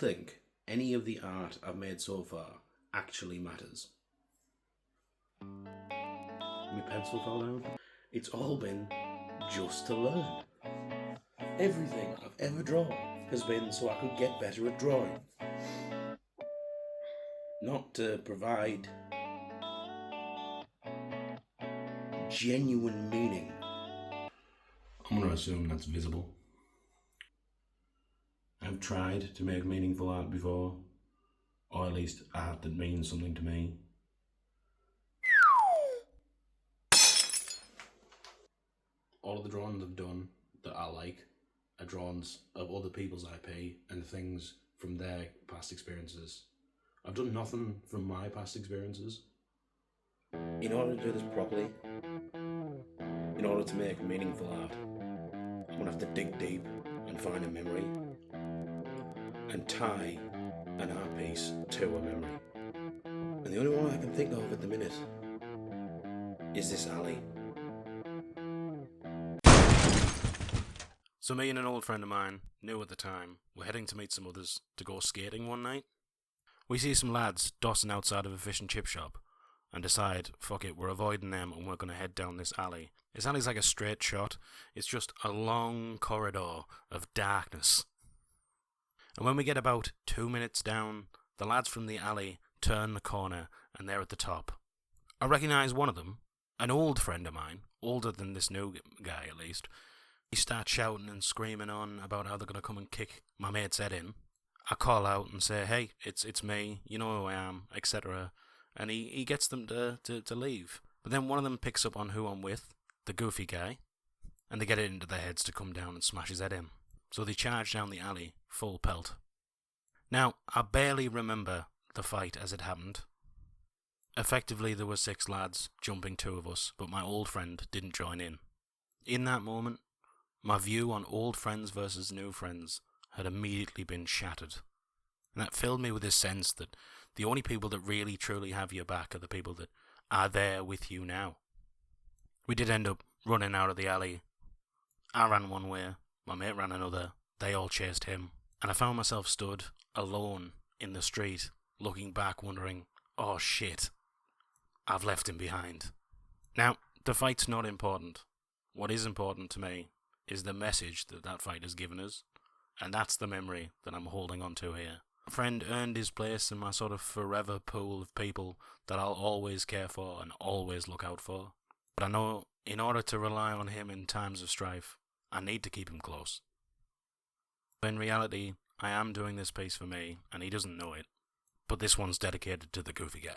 think any of the art I've made so far actually matters. My pencil fell down. It's all been just to learn. Everything I've ever drawn has been so I could get better at drawing. Not to provide genuine meaning. I'm going to assume that's visible. I've tried to make meaningful art before, or at least art that means something to me. All of the drawings I've done that I like are drawings of other people's IP and things from their past experiences. I've done nothing from my past experiences. In order to do this properly, in order to make meaningful art, I'm going to have to dig deep and find a memory and tie an art piece to a memory. And the only one I can think of at the minute is this alley. So me and an old friend of mine, new at the time, were heading to meet some others to go skating one night. We see some lads dossing outside of a fish and chip shop and decide, fuck it, we're avoiding them and we're going to head down this alley. This alley's like a straight shot. It's just a long corridor of darkness. And when we get about 2 minutes down, the lads from the alley turn the corner and they're at the top. I recognise one of them, an old friend of mine, older than this new guy at least. He starts shouting and screaming on about how they're going to come and kick my mate's head in. I call out and say, hey, it's me, you know who I am, etc. And he gets them to leave. But then one of them picks up on who I'm with, the goofy guy, and they get it into their heads to come down and smash his head in. So they charge down the alley, full pelt. Now, I barely remember the fight as it happened. Effectively, there were 6 lads jumping 2 of us, but my old friend didn't join in. In that moment, my view on old friends versus new friends had immediately been shattered. And that filled me with this sense that the only people that really truly have your back are the people that are there with you now. We did end up running out of the alley. I ran one way, my mate ran another, they all chased him, and I found myself stood alone in the street, looking back wondering, oh shit, I've left him behind. Now, the fight's not important. What is important to me is the message that fight has given us, and that's the memory that I'm holding on to here. A friend earned his place in my sort of forever pool of people that I'll always care for and always look out for. But I know in order to rely on him in times of strife, I need to keep him close. In reality, I am doing this piece for me, and he doesn't know it, but this one's dedicated to the goofy guy.